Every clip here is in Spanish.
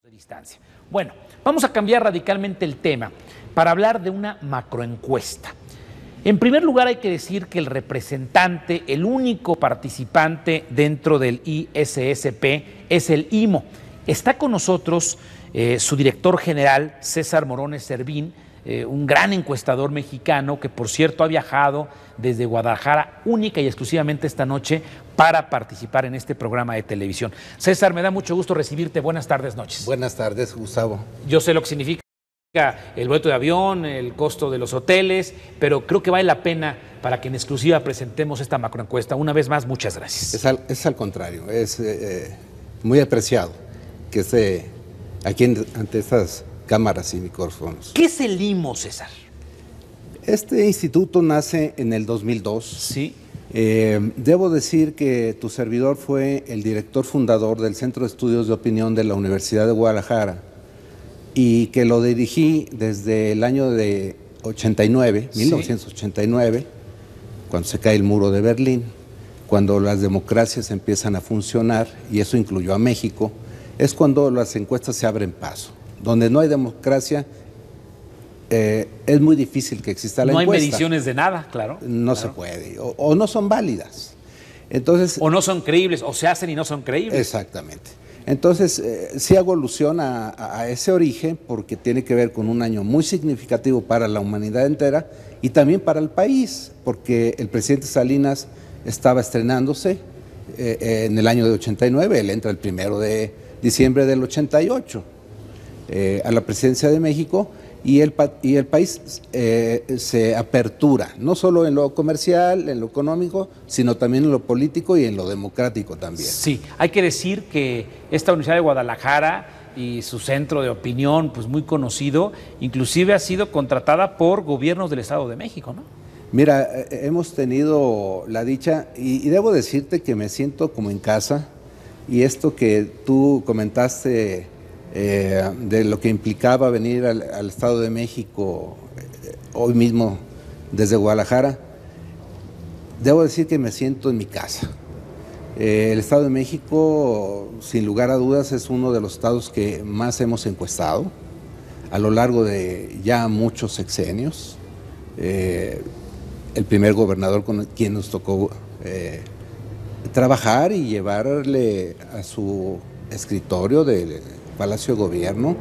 de distancia. Bueno, vamos a cambiar radicalmente el tema para hablar de una macroencuesta. En primer lugar, hay que decir que el representante, el único participante dentro del ISSP es el IMO. Está con nosotros su director general, César Morones Servín, un gran encuestador mexicano que, por cierto, ha viajado desde Guadalajara única y exclusivamente esta noche para participar en este programa de televisión. César, me da mucho gusto recibirte. Buenas tardes, noches. Buenas tardes, Gustavo. Yo sé lo que significa el boleto de avión, el costo de los hoteles, pero creo que vale la pena para que en exclusiva presentemos esta macroencuesta. Una vez más, muchas gracias. Es al contrario, es muy apreciado que esté aquí ante estas cámaras y micrófonos. ¿Qué es el IMO, César? Este instituto nace en el 2002. Sí. Debo decir que tu servidor fue el director fundador del Centro de Estudios de Opinión de la Universidad de Guadalajara y que lo dirigí desde el año de 89, sí. 1989, cuando se cae el muro de Berlín, cuando las democracias empiezan a funcionar, y eso incluyó a México, es cuando las encuestas se abren paso. Donde no hay democracia, es muy difícil que exista la encuesta. No hay mediciones de nada, claro. No se puede, o no son válidas. Entonces, o no son creíbles, o se hacen y no son creíbles. Exactamente. Entonces, sí hago alusión a ese origen porque tiene que ver con un año muy significativo para la humanidad entera y también para el país, porque el presidente Salinas estaba estrenándose en el año de 89, él entra el 1 de diciembre del 88 a la presidencia de México y el país se apertura, no solo en lo comercial, en lo económico, sino también en lo político y en lo democrático también. Sí, hay que decir que esta Universidad de Guadalajara y su centro de opinión, pues muy conocido, inclusive ha sido contratada por gobiernos del Estado de México, ¿no? Mira, hemos tenido la dicha, y debo decirte que me siento como en casa, y esto que tú comentaste de lo que implicaba venir al Estado de México hoy mismo desde Guadalajara, debo decir que me siento en mi casa. El Estado de México, sin lugar a dudas, es uno de los estados que más hemos encuestado a lo largo de ya muchos sexenios. El primer gobernador con quien nos tocó trabajar y llevarle a su escritorio del Palacio de Gobierno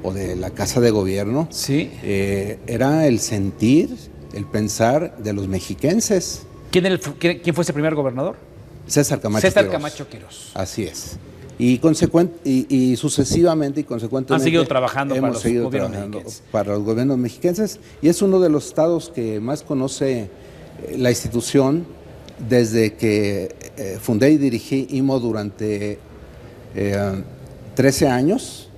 o de la Casa de Gobierno, sí. Era el sentir, el pensar de los mexiquenses. ¿Quién fue ese primer gobernador? César Camacho César Quirós. Camacho Quirós. Así es. Y sucesivamente y consecuentemente han seguido trabajando para los gobiernos mexiquenses, y es uno de los estados que más conoce la institución desde que fundé y dirigí IMO durante 13 años,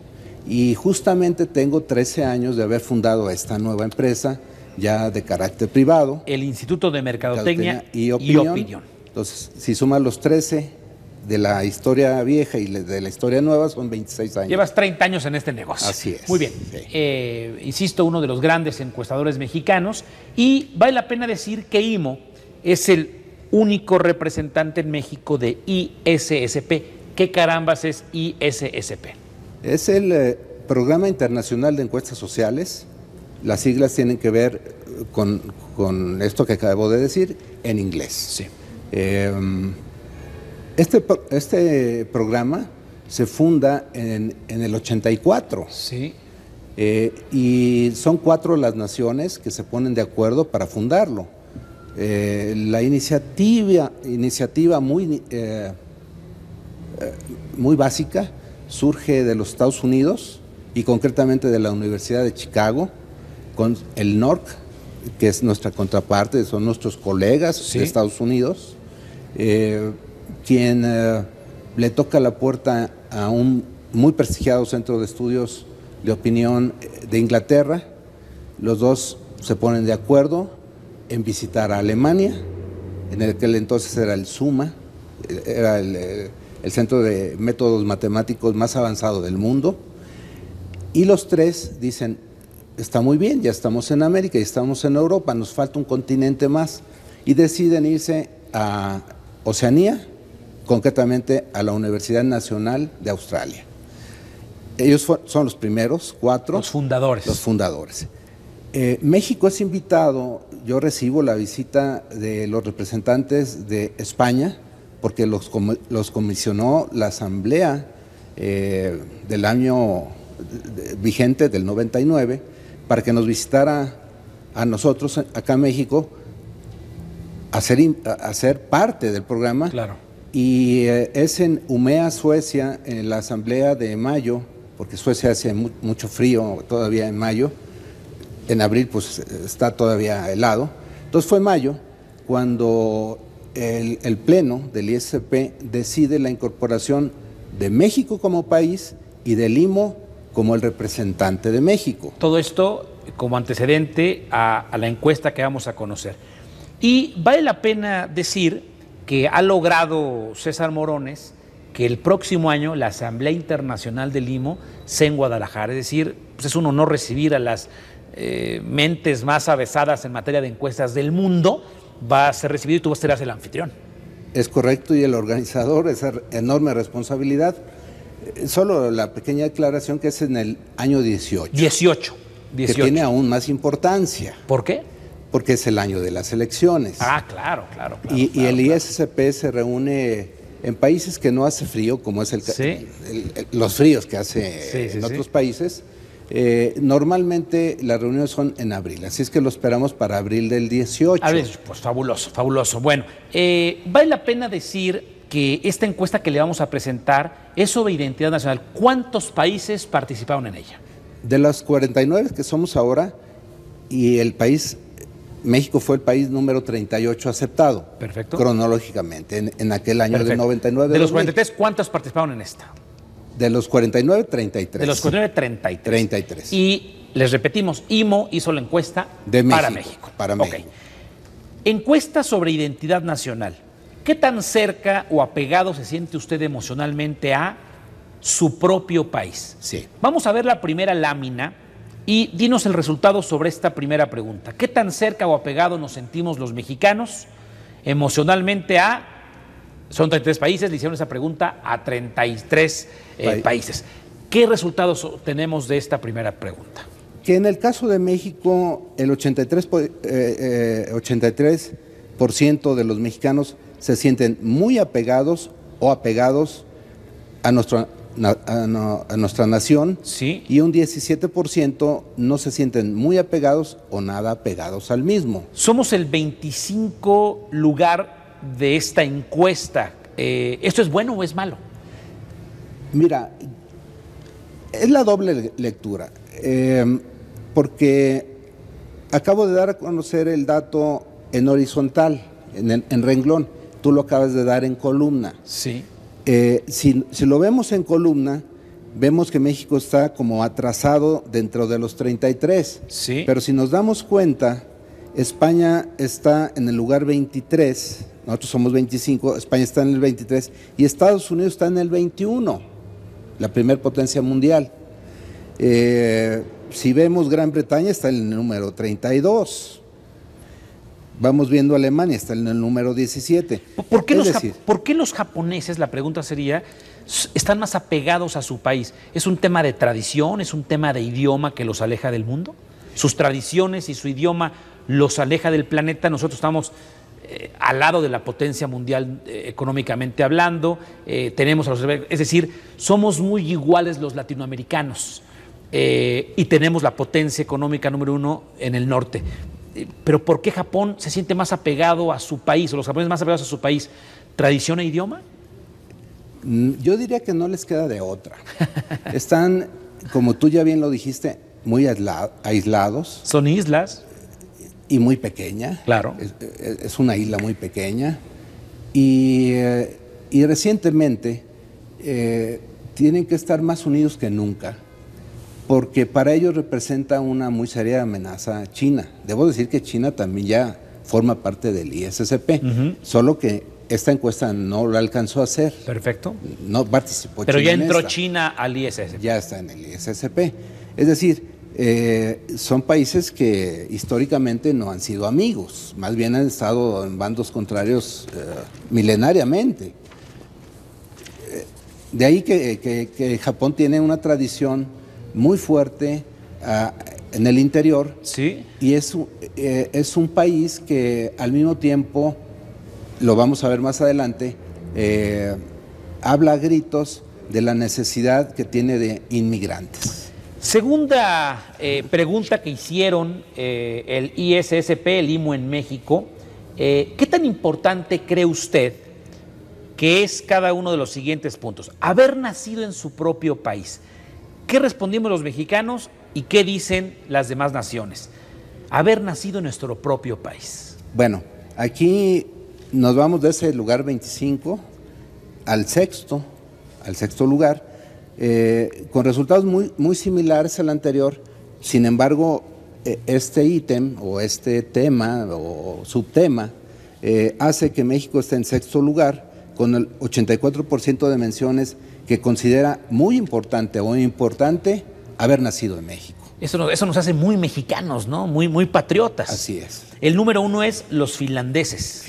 y justamente tengo 13 años de haber fundado esta nueva empresa ya de carácter privado. El Instituto de Mercadotecnia y Opinión. Entonces, si sumas los 13 de la historia vieja y de la historia nueva, son 26 años. Llevas 30 años en este negocio. Así es. Muy bien. Sí. Insisto, uno de los grandes encuestadores mexicanos, y vale la pena decir que IMO es el único representante en México de ISSP. ¿Qué carambas es ISSP? Es el Programa Internacional de Encuestas Sociales. Las siglas tienen que ver con esto que acabo de decir en inglés. Sí. Este programa se funda en el 84. Sí. Y son 4 las naciones que se ponen de acuerdo para fundarlo. La iniciativa muy básica surge de los Estados Unidos y concretamente de la Universidad de Chicago, con el NORC, que es nuestra contraparte, son nuestros colegas, sí, de Estados Unidos, quien le toca la puerta a un muy prestigiado centro de estudios de opinión de Inglaterra. Los dos se ponen de acuerdo en visitar a Alemania, en el que entonces era el SUMA, era el centro de métodos matemáticos más avanzado del mundo, y los 3 dicen, está muy bien, ya estamos en América y estamos en Europa, nos falta un continente más, y deciden irse a Oceanía, concretamente a la Universidad Nacional de Australia. Ellos son los primeros 4. Los fundadores. Los fundadores. México es invitado, yo recibo la visita de los representantes de España, porque los comisionó la Asamblea del año vigente, del 99, para que nos visitara a nosotros acá en México, a ser parte del programa. Claro. Y es en Umeå, Suecia, en la asamblea de mayo, porque Suecia hace mucho frío todavía en mayo. En abril pues está todavía helado. Entonces fue mayo cuando el pleno del ISP decide la incorporación de México como país y del IMO como el representante de México. Todo esto como antecedente a la encuesta que vamos a conocer. Y vale la pena decir que ha logrado César Morones que el próximo año la Asamblea Internacional del IMO sea en Guadalajara. Es decir, pues es un honor recibir a las mentes más avesadas en materia de encuestas del mundo. Va a ser recibido y tú serás el anfitrión. Es correcto, y el organizador, esa enorme responsabilidad. Solo la pequeña declaración que es en el año 18. 18. Que tiene aún más importancia. ¿Por qué? Porque es el año de las elecciones. Ah, claro. Y el ISCP se reúne en países que no hace frío, como es los fríos que hace en otros países. Normalmente las reuniones son en abril, así es que lo esperamos para abril del 18. Pues fabuloso. Bueno, vale la pena decir que esta encuesta que le vamos a presentar es sobre identidad nacional. ¿Cuántos países participaron en ella? De los 49 que somos ahora, y México fue el país número 38 aceptado. Perfecto. Cronológicamente, en aquel año del 99. De los 43, ¿cuántos participaron en esta? De los 49, 33. De los 49, 33. Y les repetimos, IMO hizo la encuesta para México. Para México. Okay. Encuesta sobre identidad nacional. ¿Qué tan cerca o apegado se siente usted emocionalmente a su propio país? Sí. Vamos a ver la primera lámina y dinos el resultado sobre esta primera pregunta. ¿Qué tan cerca o apegado nos sentimos los mexicanos emocionalmente a... Son 33 países, le hicieron esa pregunta a 33 países. ¿Qué resultados tenemos de esta primera pregunta? Que en el caso de México, el 83% de los mexicanos se sienten muy apegados o apegados a nuestra nación, sí, y un 17% no se sienten muy apegados o nada apegados al mismo. Somos el 25 lugar de esta encuesta. ¿Esto es bueno o es malo? Mira, es la doble lectura, porque acabo de dar a conocer el dato en horizontal, en renglón. Tú lo acabas de dar en columna. Sí. Si lo vemos en columna, vemos que México está como atrasado dentro de los 33. Sí. Pero si nos damos cuenta, España está en el lugar 23, nosotros somos 25, España está en el 23 y Estados Unidos está en el 21, la primer potencia mundial. Si vemos Gran Bretaña está en el número 32. Vamos viendo Alemania, está en el número 17. ¿Por qué los japoneses, la pregunta sería, están más apegados a su país? ¿Es un tema de tradición, es un tema de idioma que los aleja del mundo? ¿Sus tradiciones y su idioma los aleja del planeta? Nosotros estamos al lado de la potencia mundial económicamente hablando, tenemos es decir, somos muy iguales los latinoamericanos y tenemos la potencia económica número 1 en el norte. Pero ¿por qué Japón se siente más apegado a su país, o los japoneses más apegados a su país? ¿Tradición e idioma? Yo diría que no les queda de otra. Están, como tú ya bien lo dijiste, muy aislados. Son islas. Y muy pequeña. Claro. Es una isla muy pequeña. Y recientemente tienen que estar más unidos que nunca, porque para ellos representa una muy seria amenaza China. Debo decir que China también ya forma parte del ISCP, solo que esta encuesta no lo alcanzó a hacer. Perfecto. No participó Pero China. Pero ya entró China al ISCP. Ya está en el ISCP. Es decir, son países que históricamente no han sido amigos, más bien han estado en bandos contrarios milenariamente. De ahí que Japón tiene una tradición muy fuerte en el interior, Sí. y es un país que al mismo tiempo, lo vamos a ver más adelante, habla a gritos de la necesidad que tiene de inmigrantes. Segunda pregunta que hicieron el ISSP, el IMO en México, ¿qué tan importante cree usted que es cada uno de los siguientes puntos? Haber nacido en su propio país. ¿Qué respondimos los mexicanos y qué dicen las demás naciones? Haber nacido en nuestro propio país. Bueno, aquí nos vamos de ese lugar 25 al sexto lugar, con resultados muy similares al anterior. Sin embargo, este ítem o este tema o subtema hace que México esté en sexto lugar, con el 84% de menciones que considera muy importante o importante haber nacido en México. Eso nos hace muy mexicanos, ¿no? Muy patriotas. Así es. El número 1 es los finlandeses.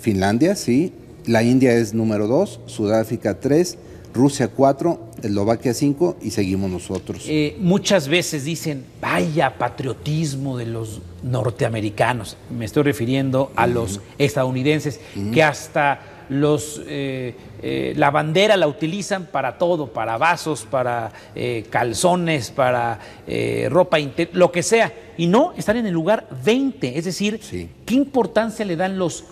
Finlandia, sí. La India es número 2, Sudáfrica 3, Rusia 4, Eslovaquia 5 y seguimos nosotros. Muchas veces dicen, vaya patriotismo de los norteamericanos. Me estoy refiriendo a los estadounidenses, que hasta la bandera la utilizan para todo, para vasos, para calzones, para ropa interior, lo que sea. Y no, están en el lugar 20. Es decir, sí. ¿Qué importancia le dan los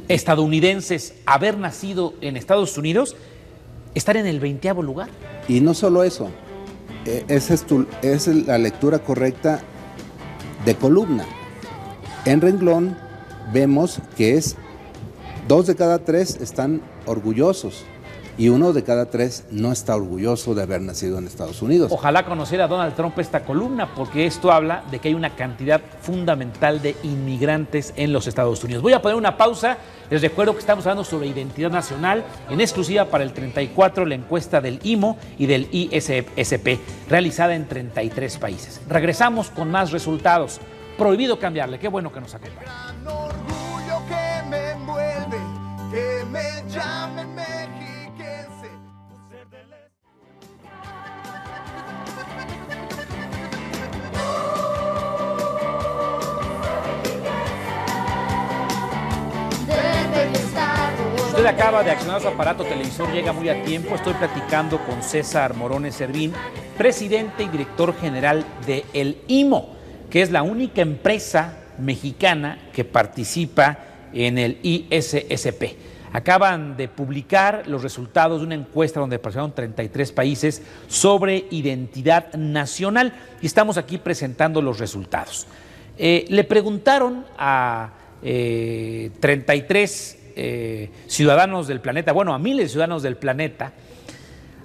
estadounidenses haber nacido en Estados Unidos, estar en el 20º lugar? Y no solo eso, esa es la lectura correcta de columna. En renglón vemos que es 2 de cada 3 están orgullosos y 1 de cada 3 no está orgulloso de haber nacido en Estados Unidos. Ojalá conociera Donald Trump esta columna, porque esto habla de que hay una cantidad fundamental de inmigrantes en los Estados Unidos. Voy a poner una pausa. Les recuerdo que estamos hablando sobre identidad nacional, en exclusiva para el 34, la encuesta del IMO y del ISSP, realizada en 33 países. Regresamos con más resultados. Prohibido cambiarle. Qué bueno que nos acompaña. Que me llamen mexiquense. Usted acaba de accionar su aparato televisor, llega muy a tiempo. Estoy platicando con César Morones Servín, presidente y director general de el IMO, que es la única empresa mexicana que participa en el ISSP. Acaban de publicar los resultados de una encuesta donde participaron 33 países sobre identidad nacional y estamos aquí presentando los resultados. Le preguntaron a 33 ciudadanos del planeta, bueno, a miles de ciudadanos del planeta.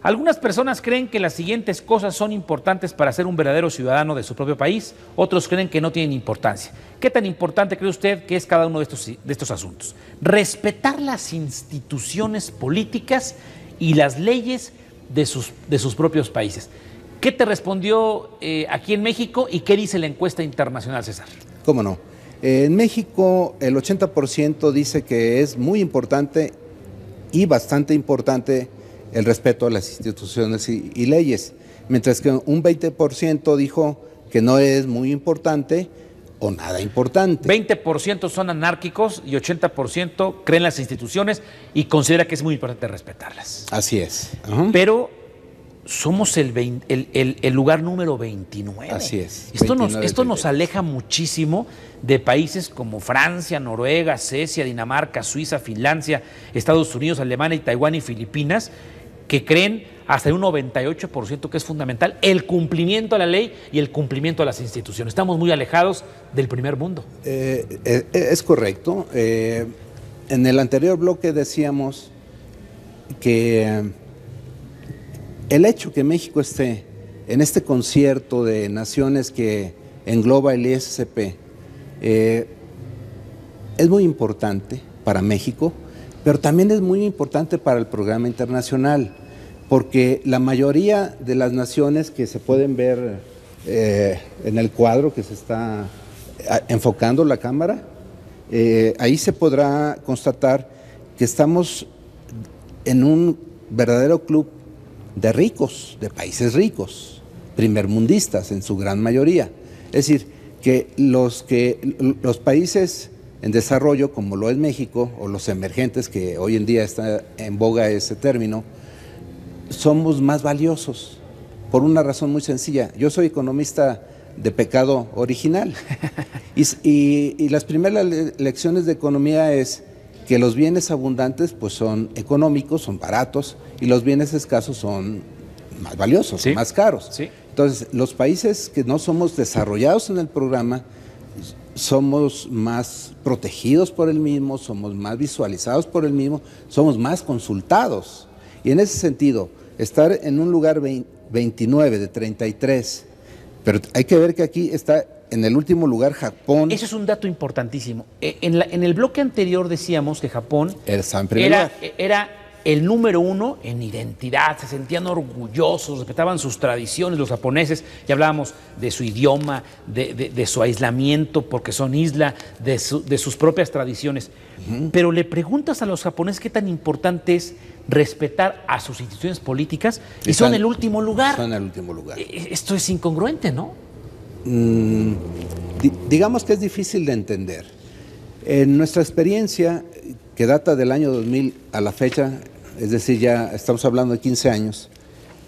Algunas personas creen que las siguientes cosas son importantes para ser un verdadero ciudadano de su propio país, otros creen que no tienen importancia. ¿Qué tan importante cree usted que es cada uno de estos asuntos? Respetar las instituciones políticas y las leyes de sus propios países. ¿Qué te respondió aquí en México y qué dice la encuesta internacional, César? ¿Cómo no? En México el 80% dice que es muy importante y bastante importante el respeto a las instituciones y leyes, mientras que un 20% dijo que no es muy importante o nada importante. 20% son anárquicos y 80% creen las instituciones y considera que es muy importante respetarlas. Así es. Pero somos el lugar número 29. Así es. Esto nos aleja muchísimo de países como Francia, Noruega, Suecia, Dinamarca, Suiza, Finlandia, Estados Unidos, Alemania, Taiwán y Filipinas, que creen hasta un 98% que es fundamental el cumplimiento a la ley y el cumplimiento a las instituciones. Estamos muy alejados del primer mundo. Es correcto. En el anterior bloque decíamos que el hecho que México esté en este concierto de naciones que engloba el ISSP es muy importante para México, pero también es muy importante para el programa internacional, porque la mayoría de las naciones que se pueden ver en el cuadro que se está enfocando la cámara, ahí se podrá constatar que estamos en un verdadero club de ricos, de países ricos, primermundistas en su gran mayoría. Es decir, que los países en desarrollo, como lo es México, o los emergentes, que hoy en día está en boga ese término, somos más valiosos, por una razón muy sencilla. Yo soy economista de pecado original, y las primeras lecciones de economía es que los bienes abundantes pues son económicos, son baratos, y los bienes escasos son más valiosos, sí, más caros. Sí. Entonces, los países que no somos desarrollados en el programa, somos más protegidos por el mismo, somos más visualizados por el mismo, somos más consultados. Y en ese sentido, estar en un lugar 29 de 33, pero hay que ver que aquí está en el último lugar Japón. Eso es un dato importantísimo. En el bloque anterior decíamos que Japón era el número 1 en identidad, se sentían orgullosos, respetaban sus tradiciones, los japoneses, ya hablábamos de su idioma, de su aislamiento porque son isla, de sus propias tradiciones. Pero le preguntas a los japoneses qué tan importante es respetar a sus instituciones políticas y son el último lugar. Son el último lugar. Esto es incongruente, ¿no? Digamos que es difícil de entender. En nuestra experiencia, que data del año 2000 a la fecha, es decir, ya estamos hablando de 15 años,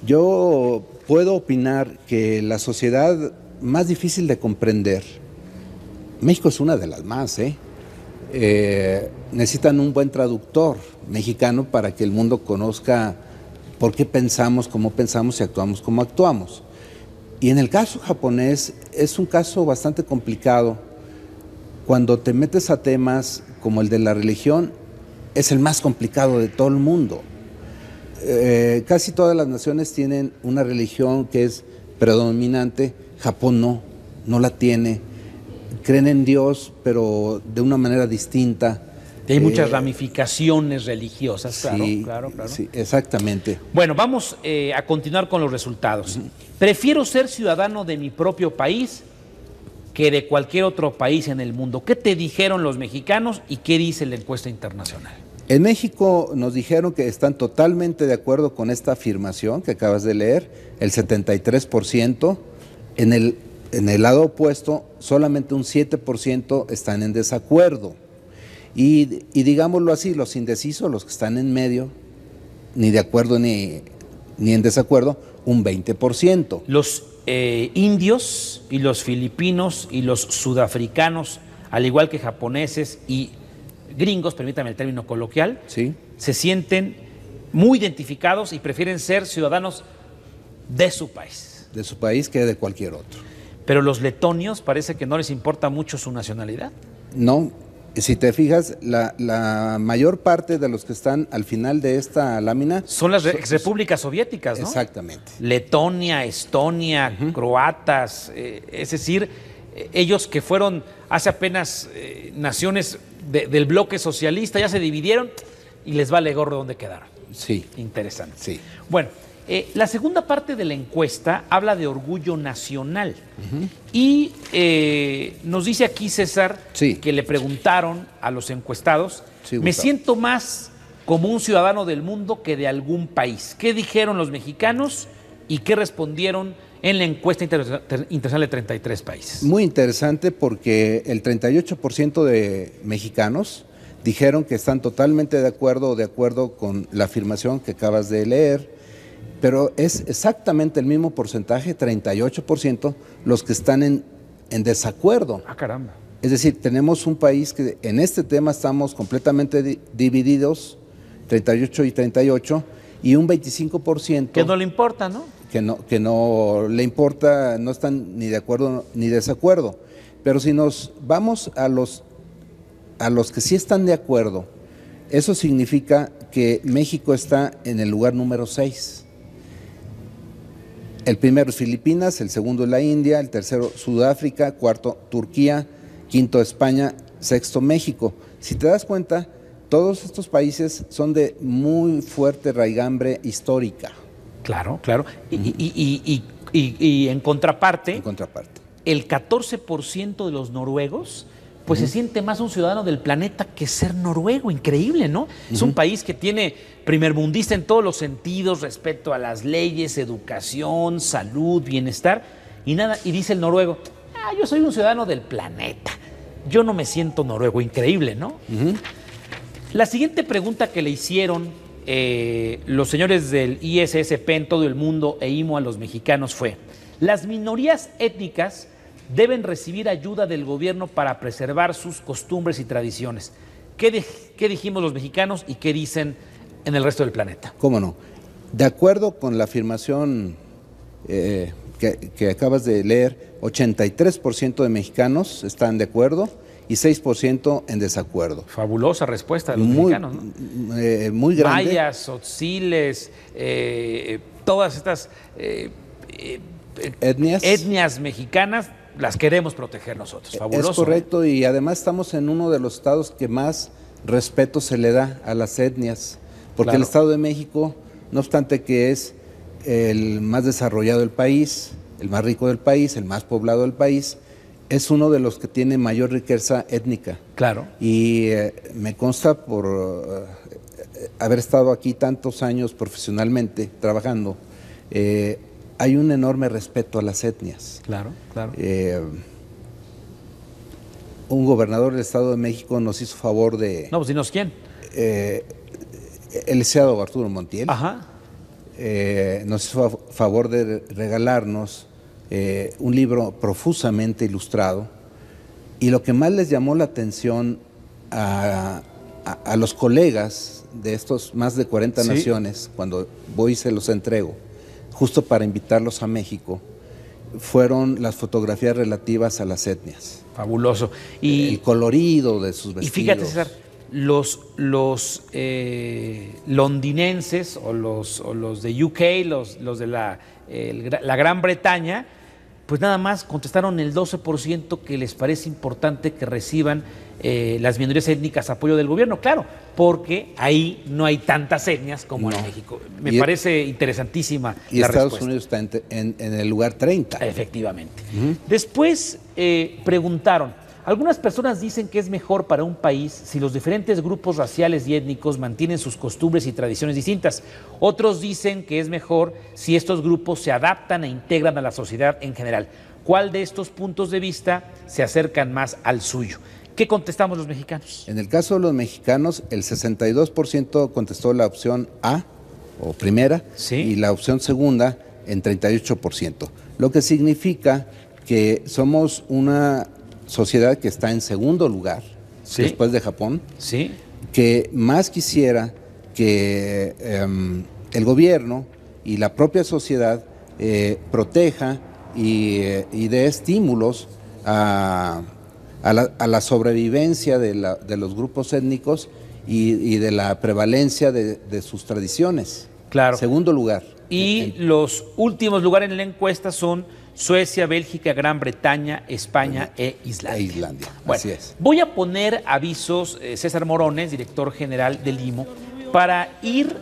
yo puedo opinar que la sociedad más difícil de comprender, México es una de las más, necesitan un buen traductor mexicano para que el mundo conozca por qué pensamos, cómo pensamos y actuamos como actuamos. Y en el caso japonés es un caso bastante complicado. Cuando te metes a temas como el de la religión, es el más complicado de todo el mundo. Casi todas las naciones tienen una religión que es predominante, Japón no la tiene. Creen en Dios, pero de una manera distinta. Y hay muchas ramificaciones religiosas, claro. Sí, exactamente. Bueno, vamos a continuar con los resultados. Prefiero ser ciudadano de mi propio país que de cualquier otro país en el mundo. ¿Qué te dijeron los mexicanos y qué dice la encuesta internacional? En México nos dijeron que están totalmente de acuerdo con esta afirmación que acabas de leer, el 73%. En el lado opuesto, solamente un 7% están en desacuerdo. Y digámoslo así, los indecisos, los que están en medio, ni de acuerdo ni en desacuerdo, un 20%. Los indios y los filipinos y los sudafricanos, al igual que japoneses y gringos, permítame el término coloquial, ¿sí?, se sienten muy identificados y prefieren ser ciudadanos de su país. De su país que de cualquier otro. Pero los letonios parece que no les importa mucho su nacionalidad. No, si te fijas, la mayor parte de los que están al final de esta lámina son las repúblicas soviéticas, ¿no? Exactamente. Letonia, Estonia, croatas, es decir, ellos que fueron hace apenas naciones del bloque socialista, ya se dividieron y les vale gorro dónde quedaron. Sí. Interesante. Sí. Bueno, la segunda parte de la encuesta habla de orgullo nacional. Y nos dice aquí César, sí, que le preguntaron a los encuestados, sí, me siento más como un ciudadano del mundo que de algún país. ¿Qué dijeron los mexicanos y qué respondieron en la encuesta internacional de 33 países? Muy interesante porque el 38% de mexicanos dijeron que están totalmente de acuerdo con la afirmación que acabas de leer, pero es exactamente el mismo porcentaje, 38%, los que están en desacuerdo. Ah, caramba. Es decir, tenemos un país que en este tema estamos completamente divididos, 38 y 38, y un 25%... Que no le importa, ¿no? Que no le importa, no están ni de acuerdo ni desacuerdo. Pero si nos vamos a los que sí están de acuerdo, eso significa que México está en el lugar número 6. El primero es Filipinas, el segundo es la India, el tercero Sudáfrica, cuarto Turquía, quinto España, sexto México. Si te das cuenta, todos estos países son de muy fuerte raigambre histórica. Claro. Y en contraparte, el 14% de los noruegos pues se siente más un ciudadano del planeta que ser noruego. Increíble, ¿no? Es un país que tiene primermundista en todos los sentidos respecto a las leyes, educación, salud, bienestar y nada. Y dice el noruego, yo soy un ciudadano del planeta. Yo no me siento noruego. Increíble, ¿no? La siguiente pregunta que le hicieron los señores del ISSP en todo el mundo e IMO a los mexicanos fue: ¿las minorías étnicas deben recibir ayuda del gobierno para preservar sus costumbres y tradiciones? ¿Qué dijimos los mexicanos y qué dicen en el resto del planeta? ¿Cómo no? De acuerdo con la afirmación que acabas de leer, 83% de mexicanos están de acuerdo y 6% en desacuerdo. Fabulosa respuesta de los mexicanos, ¿no? Muy grande. Mayas, tzotziles, todas estas etnias mexicanas las queremos proteger nosotros. Fabuloso. Es correcto, y además estamos en uno de los estados que más respeto se le da a las etnias, porque Claro. el Estado de México, no obstante que es el más desarrollado del país, el más rico del país, el más poblado del país, es uno de los que tiene mayor riqueza étnica. Claro. Y me consta por haber estado aquí tantos años profesionalmente trabajando, hay un enorme respeto a las etnias. Claro, claro. Un gobernador del Estado de México nos hizo favor de... No, pues dinos quién. el licenciado Arturo Montiel. Ajá. Nos hizo favor de regalarnos un libro profusamente ilustrado, y lo que más les llamó la atención a los colegas de estos más de 40 Sí. naciones, cuando voy y se los entrego, justo para invitarlos a México, fueron las fotografías relativas a las etnias. Fabuloso. El colorido de sus vestidos. Y fíjate, César, los londinenses o los de UK, los de la Gran Bretaña, pues nada más contestaron el 12% que les parece importante que reciban las minorías étnicas apoyo del gobierno. Claro, porque ahí no hay tantas etnias como en México. Me parece interesantísima Y la Estados respuesta. Unidos está en el lugar 30. Efectivamente. Después preguntaron, algunas personas dicen que es mejor para un país si los diferentes grupos raciales y étnicos mantienen sus costumbres y tradiciones distintas. Otros dicen que es mejor si estos grupos se adaptan e integran a la sociedad en general. ¿Cuál de estos puntos de vista se acercan más al suyo? ¿Qué contestamos los mexicanos? En el caso de los mexicanos, el 62% contestó la opción A, o primera, Sí. y la opción segunda en 38%. Lo que significa que somos una sociedad que está en segundo lugar, Sí. después de Japón, Sí, que más quisiera que el gobierno y la propia sociedad proteja y dé estímulos a la sobrevivencia de los grupos étnicos y de la prevalencia de sus tradiciones. claro. Segundo lugar. Y los últimos lugares en la encuesta son Suecia, Bélgica, Gran Bretaña, España e Islandia. Bueno, así es. voy a poner avisos, César Morones, director general del IMO, para ir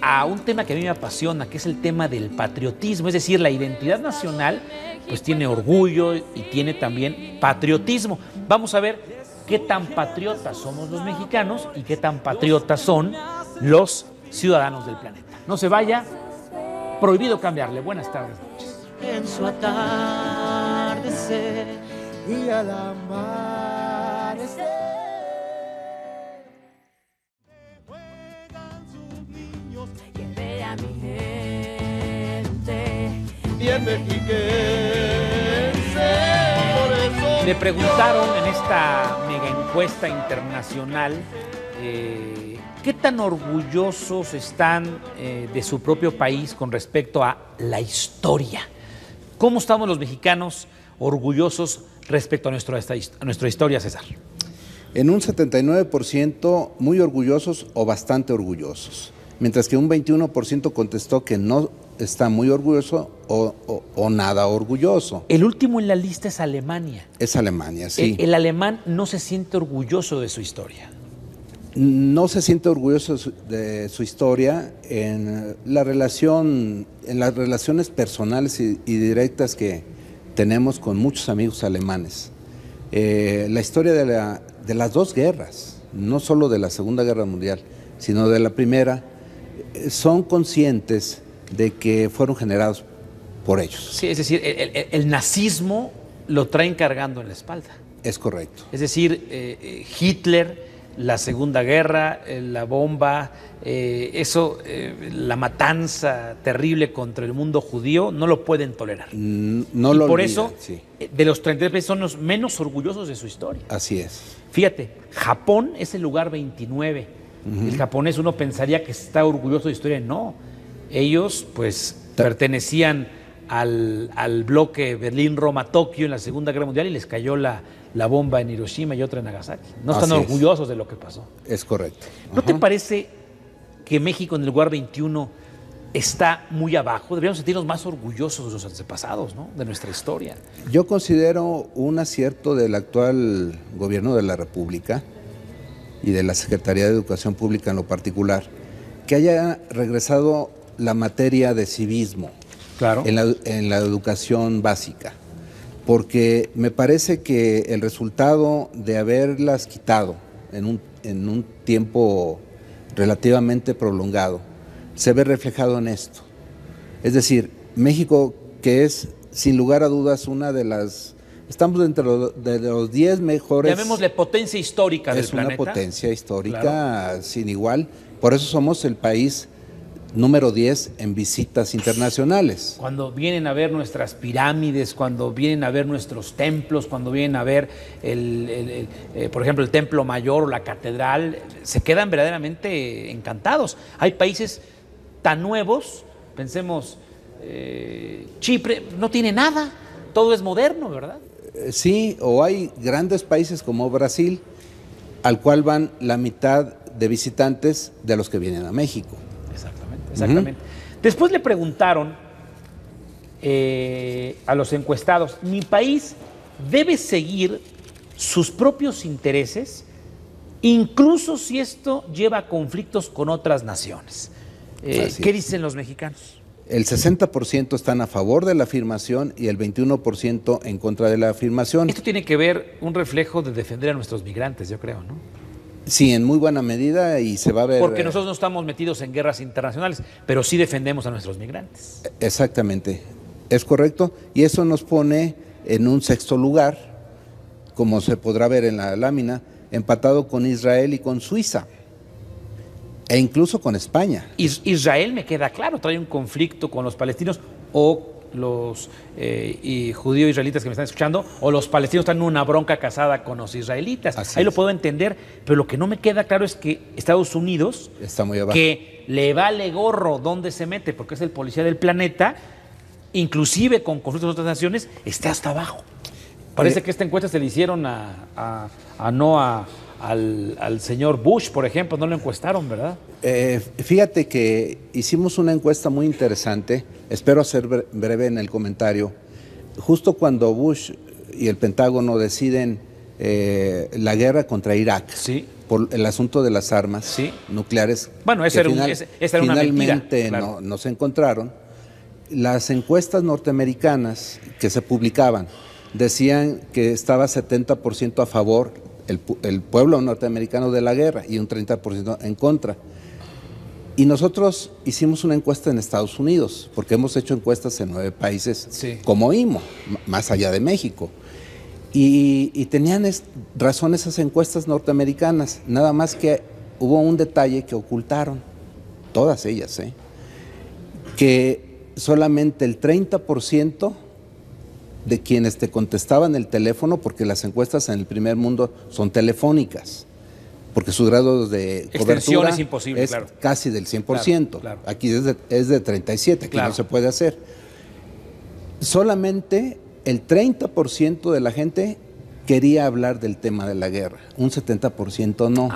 a un tema que a mí me apasiona, que es el tema del patriotismo. Es decir, la identidad nacional pues tiene orgullo y tiene también patriotismo. Vamos a ver qué tan patriotas somos los mexicanos y qué tan patriotas son los ciudadanos del planeta. No se vaya, prohibido cambiarle. Buenas tardes, noches. En su atardecer Y al amanecer juegan sus niños que vea mi gente. bien mexiquense. Por eso Le preguntaron en esta mega encuesta internacional qué tan orgullosos están de su propio país con respecto a la historia. ¿Cómo estamos los mexicanos orgullosos respecto a nuestra historia, César? En un 79% muy orgullosos o bastante orgullosos, mientras que un 21% contestó que no está muy orgulloso o nada orgulloso. El último en la lista es Alemania. Es Alemania, sí. El alemán no se siente orgulloso de su historia. No se siente orgulloso de su historia en la relación, en las relaciones personales y directas que tenemos con muchos amigos alemanes. la historia de las dos guerras, no solo de la Segunda Guerra Mundial, sino de la Primera, son conscientes de que fueron generados por ellos. Sí, es decir, el nazismo lo traen cargando en la espalda. Es correcto. Es decir, Hitler, la Segunda Guerra, la bomba, la matanza terrible contra el mundo judío, no lo pueden tolerar. No y lo por olvidan, eso, sí. de los 33 países son los menos orgullosos de su historia. Así es. Fíjate, Japón es el lugar 29. El japonés, uno pensaría que está orgulloso de su historia. No, ellos pues pertenecían al bloque Berlín-Roma-Tokio en la Segunda Guerra Mundial y les cayó la bomba en Hiroshima y otra en Nagasaki. No están orgullosos de lo que pasó. Es correcto. ¿No te parece que México en el lugar 21 está muy abajo? Deberíamos sentirnos más orgullosos de los antepasados, ¿no? De nuestra historia. Yo considero un acierto del actual gobierno de la República y de la Secretaría de Educación Pública en lo particular, que haya regresado la materia de civismo en la educación básica, porque me parece que el resultado de haberlas quitado en un tiempo relativamente prolongado se ve reflejado en esto. Es decir, México, que es sin lugar a dudas una de las... Estamos dentro de los 10 mejores... Llamémosle potencia histórica del planeta. Es una potencia histórica sin igual. Por eso somos el país número 10 en visitas internacionales. Cuando vienen a ver nuestras pirámides, cuando vienen a ver nuestros templos, cuando vienen a ver, por ejemplo, el Templo Mayor o la Catedral, se quedan verdaderamente encantados. Hay países tan nuevos, pensemos, Chipre no tiene nada, todo es moderno, ¿verdad? Sí, o hay grandes países como Brasil, al cual van la mitad de visitantes de los que vienen a México. Exactamente. Después le preguntaron a los encuestados, ¿mi país debe seguir sus propios intereses, incluso si esto lleva a conflictos con otras naciones? ¿Qué dicen los mexicanos? El 60% están a favor de la afirmación y el 21% en contra de la afirmación. Esto tiene que ver un reflejo de defender a nuestros migrantes, yo creo, ¿no? Sí, en muy buena medida, y se va a ver... Porque nosotros no estamos metidos en guerras internacionales, pero sí defendemos a nuestros migrantes. Exactamente, es correcto, y eso nos pone en un sexto lugar, como se podrá ver en la lámina, empatado con Israel y con Suiza, e incluso con España. Israel, me queda claro, trae un conflicto con los palestinos o los judíos israelitas que me están escuchando, o los palestinos están en una bronca casada con los israelitas. Ahí lo puedo entender, pero lo que no me queda claro es que Estados Unidos, está muy abajo, que le vale gorro dónde se mete, porque es el policía del planeta, inclusive con conflictos de otras naciones, está hasta abajo. Parece que esta encuesta se le hicieron al señor Bush, por ejemplo, no lo encuestaron, ¿verdad? Fíjate que hicimos una encuesta muy interesante, espero ser breve en el comentario. Justo cuando Bush y el Pentágono deciden la guerra contra Irak, por el asunto de las armas nucleares, bueno, esa era una mentira, finalmente no se encontraron, las encuestas norteamericanas que se publicaban decían que estaba 70% a favor el pueblo norteamericano de la guerra y un 30% en contra. Y nosotros hicimos una encuesta en Estados Unidos, porque hemos hecho encuestas en 9 países como IMO, más allá de México. Y tenían razón esas encuestas norteamericanas, nada más que hubo un detalle que ocultaron, todas ellas, que solamente el 30% de quienes te contestaban el teléfono, porque las encuestas en el primer mundo son telefónicas, porque su grado de cobertura es imposible, casi del 100%. Claro. Aquí es de 37%, que no se puede hacer. Solamente el 30% de la gente quería hablar del tema de la guerra, un 70% no.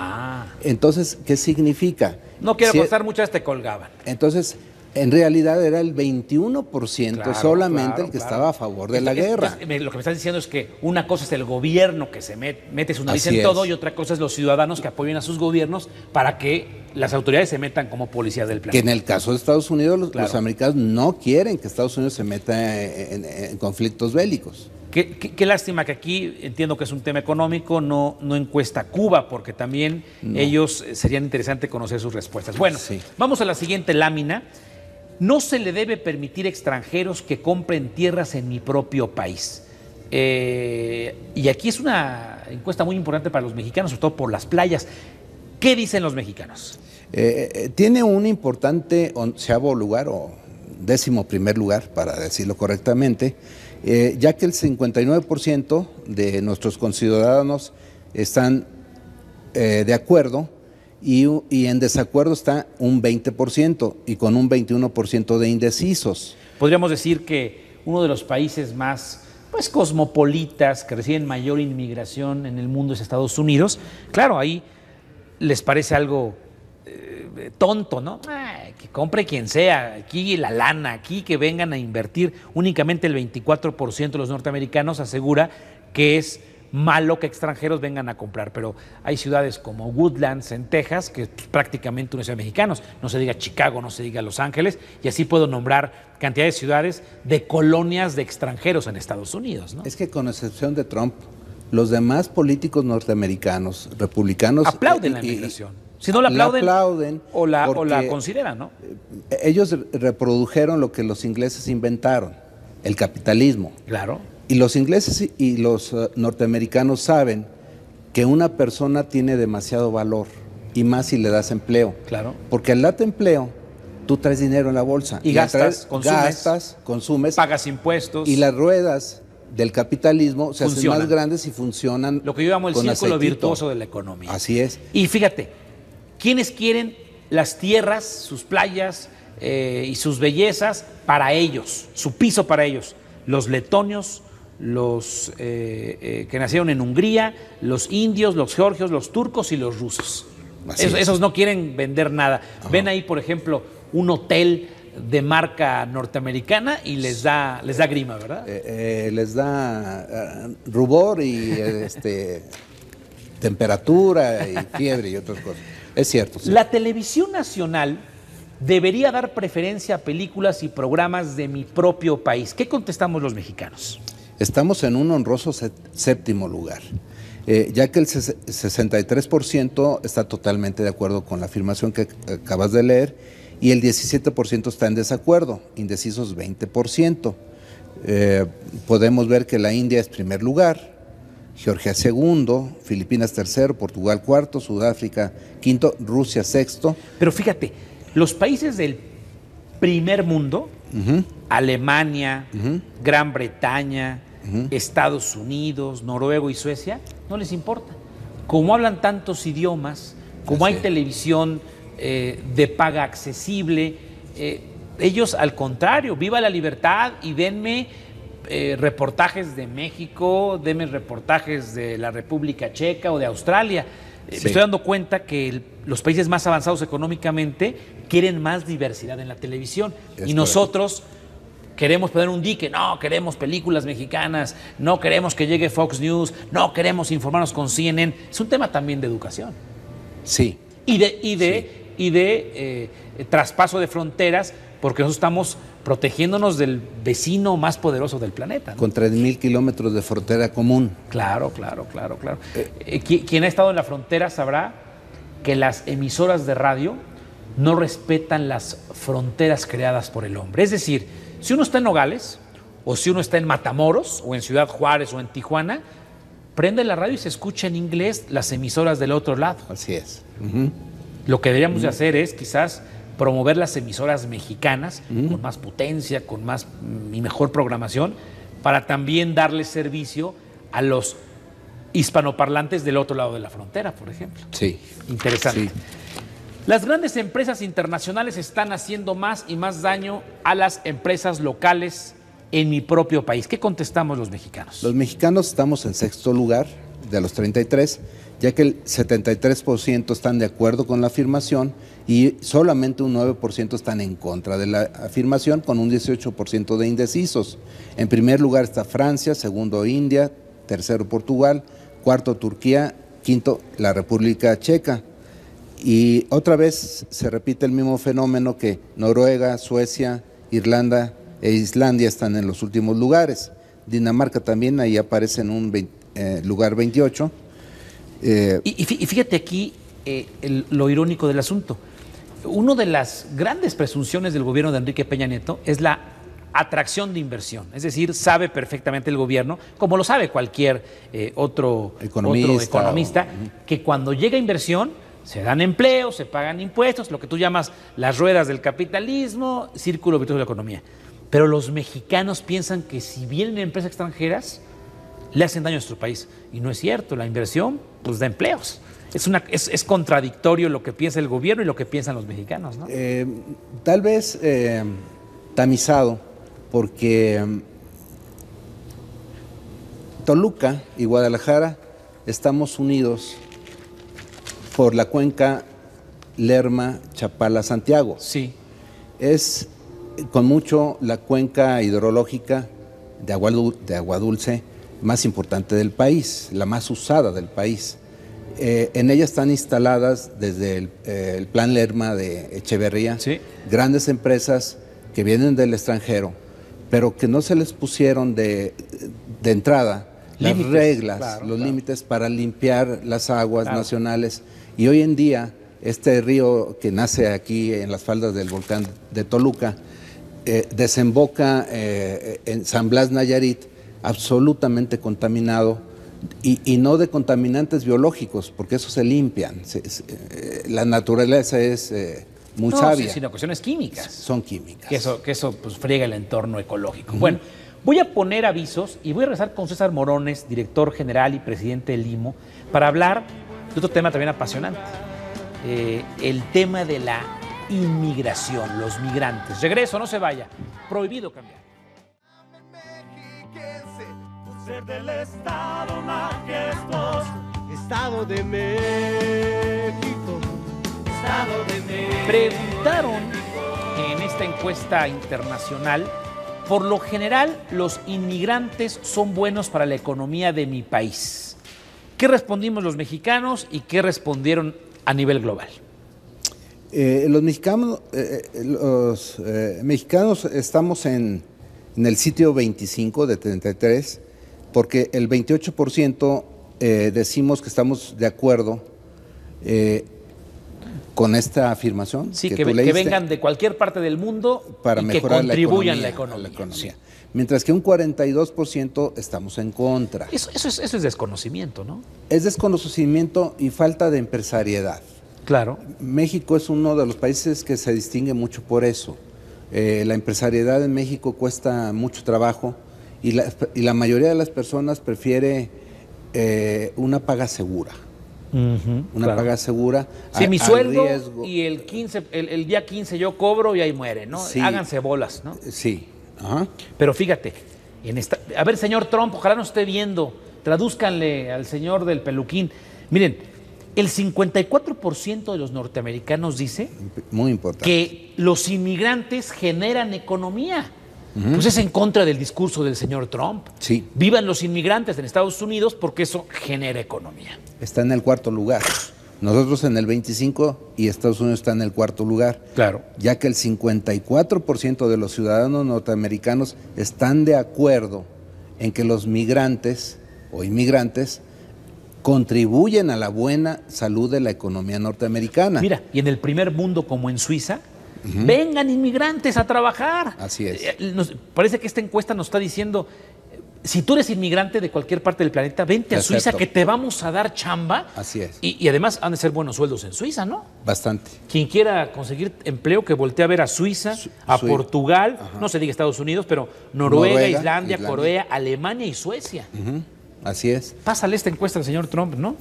Entonces, ¿qué significa? No quiero apostar, muchas te colgaban. Entonces, en realidad era el 21% solamente el que estaba a favor de la guerra. Lo que me estás diciendo es que una cosa es el gobierno que se mete su nariz en todo, y otra cosa es los ciudadanos que apoyan a sus gobiernos para que las autoridades se metan como policías del planeta. Que en el caso de Estados Unidos, los americanos no quieren que Estados Unidos se meta en conflictos bélicos. Qué lástima que aquí, entiendo que es un tema económico, no encuesta Cuba, porque también ellos serían interesante conocer sus respuestas. Bueno, Sí. vamos a la siguiente lámina. No se le debe permitir extranjeros que compren tierras en mi propio país. Y aquí es una encuesta muy importante para los mexicanos, sobre todo por las playas. ¿Qué dicen los mexicanos? Tiene un importante 11º lugar o 11º lugar, para decirlo correctamente, ya que el 59% de nuestros conciudadanos están de acuerdo y en desacuerdo está un 20% y con un 21% de indecisos. Podríamos decir que uno de los países más cosmopolitas, que reciben mayor inmigración en el mundo es Estados Unidos. Claro, ahí les parece algo tonto, ¿no? Que compre quien sea, aquí la lana, aquí que vengan a invertir. Únicamente el 24% de los norteamericanos asegura que es malo que extranjeros vengan a comprar, pero hay ciudades como Woodlands en Texas, que es prácticamente una ciudad de mexicanos, no se diga Chicago, no se diga Los Ángeles, y así puedo nombrar cantidad de ciudades de colonias de extranjeros en Estados Unidos, ¿no? Es que con excepción de Trump, los demás políticos norteamericanos, republicanos... Aplauden la inmigración. Si no la aplauden o la consideran, ¿no? Ellos reprodujeron lo que los ingleses inventaron, el capitalismo. Claro. Y los ingleses y los norteamericanos saben que una persona tiene demasiado valor, y más si le das empleo. Claro. Porque al darte empleo, tú traes dinero en la bolsa. Y gastas, consumes, pagas impuestos. Y las ruedas del capitalismo se hacen más grandes y funcionan. Lo que yo llamo el círculo aceitito. virtuoso de la economía. Así es. Y fíjate, ¿quiénes quieren las tierras, sus playas y sus bellezas para ellos, su piso para ellos? Los letonios, los que nacieron en Hungría, los indios, los georgios, los turcos y los rusos. Esos no quieren vender nada. Ajá. Ven ahí, por ejemplo, un hotel de marca norteamericana y les da grima, ¿verdad? Les da rubor y temperatura y fiebre y otras cosas. Es cierto. Sí. La televisión nacional debería dar preferencia a películas y programas de mi propio país. ¿Qué contestamos los mexicanos? Estamos en un honroso 7º lugar, ya que el 63% está totalmente de acuerdo con la afirmación que acabas de leer y el 17% está en desacuerdo, indecisos 20%. Podemos ver que la India es primer lugar, Georgia segundo, Filipinas tercero, Portugal cuarto, Sudáfrica quinto, Rusia sexto. Pero fíjate, los países del primer mundo, Alemania, Gran Bretaña, Estados Unidos, Noruega y Suecia, no les importa. Como hablan tantos idiomas, como hay televisión de paga accesible, ellos al contrario, viva la libertad y denme reportajes de México, denme reportajes de la República Checa o de Australia. Me estoy dando cuenta que los países más avanzados económicamente quieren más diversidad en la televisión y nosotros queremos poner un dique, no queremos películas mexicanas, no queremos que llegue Fox News, no queremos informarnos con CNN. Es un tema también de educación. Sí. Y de traspaso de fronteras, porque nosotros estamos protegiéndonos del vecino más poderoso del planeta, ¿no? Con 3,000 kilómetros de frontera común. Claro. Quien ha estado en la frontera sabrá que las emisoras de radio no respetan las fronteras creadas por el hombre. Es decir, si uno está en Nogales, o si uno está en Matamoros, o en Ciudad Juárez, o en Tijuana, prende la radio y se escucha en inglés las emisoras del otro lado. Así es. Lo que deberíamos de hacer es quizás promover las emisoras mexicanas con más potencia, con más y mejor programación, para también darle servicio a los hispanoparlantes del otro lado de la frontera, por ejemplo. Sí. Interesante. Sí. Las grandes empresas internacionales están haciendo más y más daño a las empresas locales en mi propio país. ¿Qué contestamos los mexicanos? Los mexicanos estamos en 6º lugar de los 33, ya que el 73% están de acuerdo con la afirmación y solamente un 9% están en contra de la afirmación, con un 18% de indecisos. En primer lugar está Francia, segundo India, tercero Portugal, cuarto Turquía, quinto la República Checa. Y otra vez se repite el mismo fenómeno que Noruega, Suecia, Irlanda e Islandia están en los últimos lugares. Dinamarca también, ahí aparece en un lugar 28. Y fíjate aquí lo irónico del asunto. Una de las grandes presunciones del gobierno de Enrique Peña Nieto es la atracción de inversión. Es decir, sabe perfectamente el gobierno, como lo sabe cualquier otro economista, que cuando llega inversión se dan empleos, se pagan impuestos, lo que tú llamas las ruedas del capitalismo, círculo virtuoso de la economía. Pero los mexicanos piensan que si vienen empresas extranjeras, le hacen daño a nuestro país. Y no es cierto, la inversión pues da empleos. Es contradictorio lo que piensa el gobierno y lo que piensan los mexicanos, ¿no? Tal vez tamizado, porque Toluca y Guadalajara estamos unidos por la cuenca Lerma-Chapala-Santiago. Sí. Es con mucho la cuenca hidrológica de agua dulce más importante del país, la más usada del país. En ella están instaladas desde el Plan Lerma de Echeverría, sí, grandes empresas que vienen del extranjero, pero que no se les pusieron de entrada límites, las reglas, claro, los límites para limpiar las aguas nacionales. Y hoy en día, este río que nace aquí en las faldas del volcán de Toluca, desemboca en San Blas, Nayarit, absolutamente contaminado, y no de contaminantes biológicos, porque esos se limpian. La naturaleza es muy sabia. Sí, sino cuestiones químicas. Son químicas. Que eso pues, friega el entorno ecológico. Bueno, voy a poner avisos y voy a regresar con César Morones, director general y presidente del IMO, para hablar de otro tema también apasionante. El tema de la inmigración, los migrantes. Regreso, no se vaya. Prohibido cambiar. Ser del estado majestuoso, Estado de México, Estado de México. Preguntaron en esta encuesta internacional, por lo general los inmigrantes son buenos para la economía de mi país. ¿Qué respondimos los mexicanos y qué respondieron a nivel global? Los mexicanos estamos en el sitio 25 de 33, porque el 28% decimos que estamos de acuerdo con esta afirmación. Sí, que vengan de cualquier parte del mundo para y mejorar que contribuyan la economía. Sí. Mientras que un 42% estamos en contra. Eso es desconocimiento, ¿no? Es desconocimiento y falta de empresariedad. Claro. México es uno de los países que se distingue mucho por eso. La empresariedad en México cuesta mucho trabajo. Y la mayoría de las personas prefiere una paga segura. Una paga segura. Sí, mi sueldo riesgo. Y el día 15 yo cobro y ahí muere, ¿no? Sí. Háganse bolas, ¿no? Sí. Pero fíjate, a ver, señor Trump, ojalá nos esté viendo, tradúzcanle al señor del peluquín. Miren, el 54% de los norteamericanos dice muy importante que los inmigrantes generan economía. Pues es en contra del discurso del señor Trump. Sí. Vivan los inmigrantes en Estados Unidos porque eso genera economía. Está en el cuarto lugar. Nosotros en el 25 y Estados Unidos está en el cuarto lugar. Claro. Ya que el 54% de los ciudadanos norteamericanos están de acuerdo en que los migrantes o inmigrantes contribuyen a la buena salud de la economía norteamericana. Mira, y en el primer mundo como en Suiza, vengan inmigrantes a trabajar. Así es. Parece que esta encuesta nos está diciendo, si tú eres inmigrante de cualquier parte del planeta, vente a Suiza que te vamos a dar chamba. Así es. Y además han de ser buenos sueldos en Suiza, ¿no? Bastante. Quien quiera conseguir empleo, que voltee a ver a Suiza, a Portugal, no se diga Estados Unidos, pero Noruega, Islandia, Corea, Alemania y Suecia. Así es. Pásale esta encuesta al señor Trump, ¿no?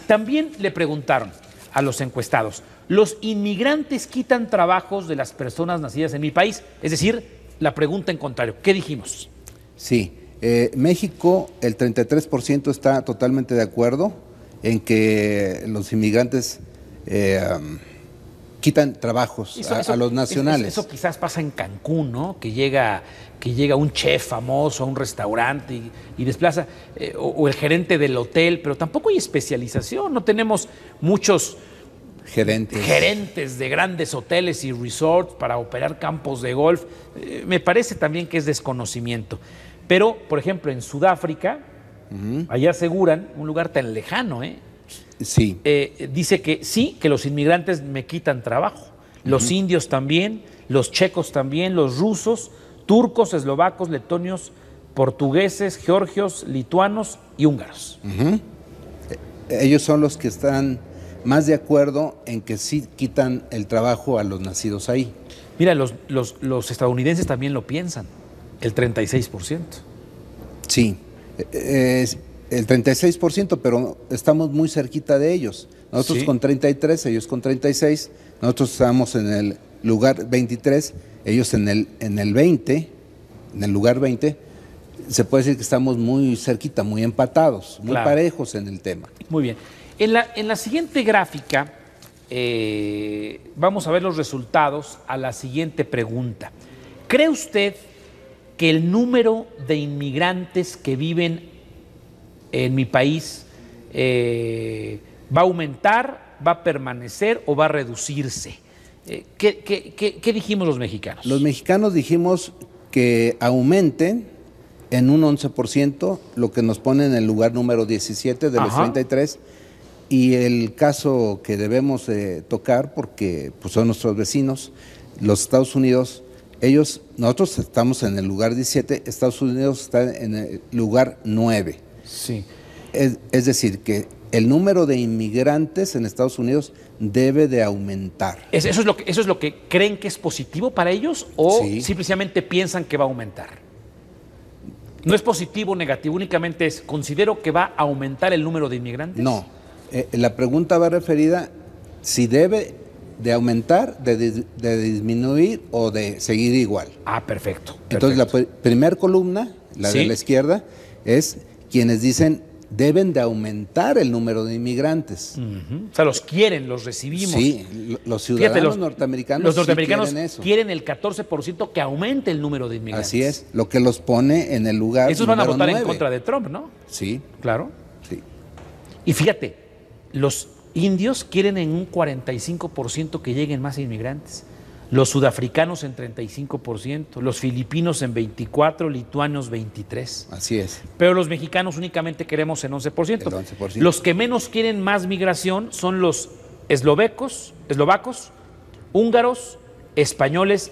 También le preguntaron a los encuestados, ¿los inmigrantes quitan trabajos de las personas nacidas en mi país? Es decir, la pregunta en contrario, ¿qué dijimos? Sí, México, el 33% está totalmente de acuerdo en que los inmigrantes quitan trabajos a los nacionales. Eso quizás pasa en Cancún, ¿no? Que llega un chef famoso a un restaurante y desplaza, o el gerente del hotel, pero tampoco hay especialización, no tenemos muchos gerentes de grandes hoteles y resorts para operar campos de golf. Me parece también que es desconocimiento. Pero, por ejemplo, en Sudáfrica, allá aseguran, un lugar tan lejano, Sí. Dice que sí, que los inmigrantes me quitan trabajo. Los indios también, los checos también, los rusos, turcos, eslovacos, letonios, portugueses, georgios, lituanos y húngaros. Ellos son los que están más de acuerdo en que sí quitan el trabajo a los nacidos ahí. Mira, los estadounidenses también lo piensan, el 36%. Sí, es el 36%, pero estamos muy cerquita de ellos. Nosotros Sí. con 33, ellos con 36, nosotros estamos en el lugar 23, ellos en el 20, en el lugar 20. Se puede decir que estamos muy cerquita, muy empatados, muy Claro. parejos en el tema. Muy bien. En la siguiente gráfica vamos a ver los resultados a la siguiente pregunta. ¿Cree usted que el número de inmigrantes que viven en mi país va a aumentar, va a permanecer o va a reducirse? ¿Qué dijimos los mexicanos? Los mexicanos dijimos que aumenten en un 11%, lo que nos pone en el lugar número 17 de los Ajá. 33, y el caso que debemos tocar, porque pues, son nuestros vecinos, los Estados Unidos, nosotros estamos en el lugar 17, Estados Unidos está en el lugar 9. Sí. Es decir, que el número de inmigrantes en Estados Unidos debe de aumentar. ¿Eso es lo que creen que es positivo para ellos o Sí. simplemente piensan que va a aumentar? No es positivo o negativo, únicamente es, considero que va a aumentar el número de inmigrantes. No, la pregunta va referida si debe de aumentar, de disminuir o de seguir igual. Ah, perfecto. Entonces la primera columna, la Sí. de la izquierda, es quienes dicen deben de aumentar el número de inmigrantes. O sea, los quieren, los recibimos. Sí, los Fíjate, ciudadanos norteamericanos, los norteamericanos sí quieren eso. quieren el 14% que aumente el número de inmigrantes. Así es, lo que los pone en el lugar Esos van a número votar en 9. contra de Trump, ¿no? Sí, Claro. sí. Y fíjate, los indios quieren en un 45% que lleguen más inmigrantes. Los sudafricanos en 35%, los filipinos en 24%, lituanos 23%. Así es. Pero los mexicanos únicamente queremos en 11%. El 11%. Los que menos quieren más migración son los eslovacos, húngaros, españoles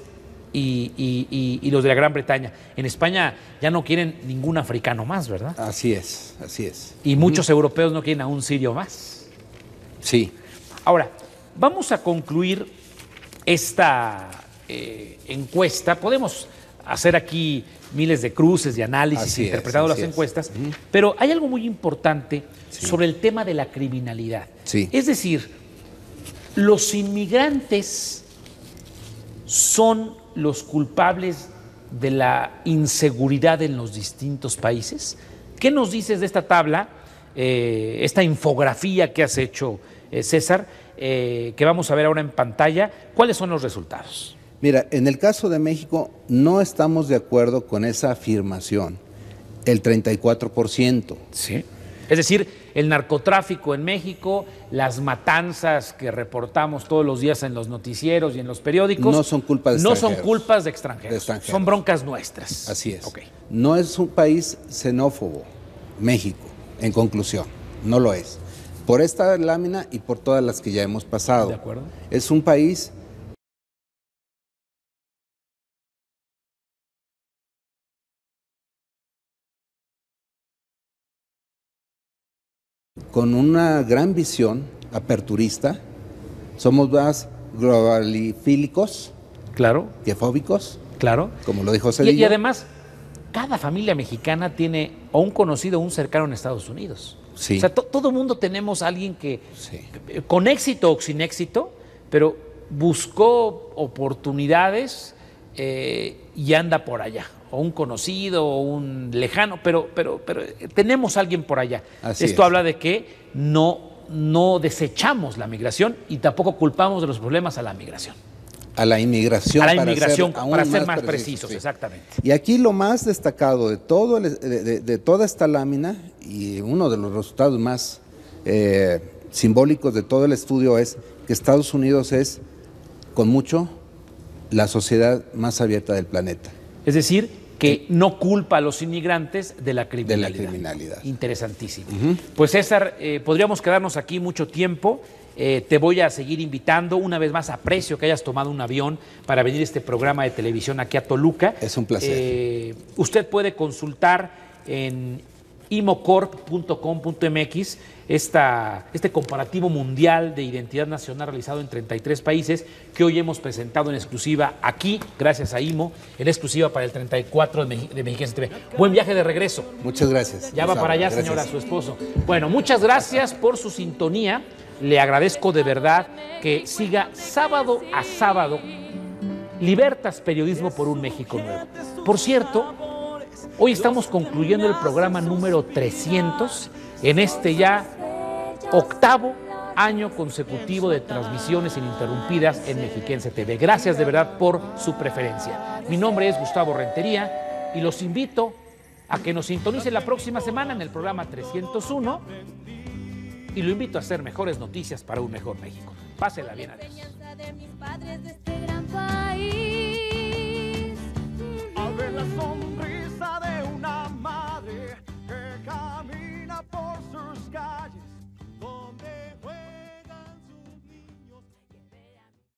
y los de la Gran Bretaña. En España ya no quieren ningún africano más, ¿verdad? Así es, así es. Y muchos europeos no quieren a un sirio más. Sí. Ahora, vamos a concluir esta encuesta. Podemos hacer aquí miles de cruces de análisis Así es, interpretando las así es. encuestas, pero hay algo muy importante Sí. sobre el tema de la criminalidad. Sí. Es decir, los inmigrantes son los culpables de la inseguridad en los distintos países. ¿Qué nos dices de esta tabla, esta infografía que has hecho, César, que vamos a ver ahora en pantalla? ¿Cuáles son los resultados? Mira, en el caso de México no estamos de acuerdo con esa afirmación, el 34%. Sí. Es decir, el narcotráfico en México, las matanzas que reportamos todos los días en los noticieros y en los periódicos, No son culpa de no son extranjeros. culpas de extranjeros, De extranjeros. son broncas nuestras. Así es. Ok. No es un país xenófobo, México, en conclusión, no lo es. Por esta lámina y por todas las que ya hemos pasado. De acuerdo. Es un país con una gran visión aperturista. Somos más globalifílicos Claro, que fóbicos, claro. como lo dijo Y Cedillo. además, cada familia mexicana tiene o un conocido o un cercano en Estados Unidos. Sí. O sea, todo mundo tenemos a alguien que, Sí. con éxito o sin éxito, pero buscó oportunidades y anda por allá. O un conocido o un lejano, pero tenemos a alguien por allá. Así Esto es. habla de que no desechamos la migración y tampoco culpamos de los problemas a la migración. A la inmigración. A la para inmigración, ser aún para ser más precisos, sí. exactamente. Y aquí lo más destacado de toda esta lámina, y uno de los resultados más simbólicos de todo el estudio, es que Estados Unidos es, con mucho, la sociedad más abierta del planeta. Es decir, que no culpa a los inmigrantes de la criminalidad. Interesantísimo. Pues César, podríamos quedarnos aquí mucho tiempo. Te voy a seguir invitando. Una vez más, aprecio que hayas tomado un avión para venir a este programa de televisión aquí a Toluca. Es un placer. Usted puede consultar en imocorp.com.mx este comparativo mundial de identidad nacional realizado en 33 países que hoy hemos presentado en exclusiva aquí, gracias a IMO, en exclusiva para el 34 de Mexiquense TV. Buen viaje de regreso. Muchas gracias. Ya va para allá, gracias. Señora, su esposo. Bueno, muchas gracias por su sintonía. Le agradezco de verdad que siga sábado a sábado Libertas Periodismo por un México Nuevo. Por cierto, hoy estamos concluyendo el programa número 300 en este ya 8º año consecutivo de transmisiones ininterrumpidas en Mexiquense TV. Gracias de verdad por su preferencia. Mi nombre es Gustavo Rentería y los invito a que nos sintonicen la próxima semana en el programa 301 y lo invito a hacer mejores noticias para un mejor México. Pásela bien, adiós.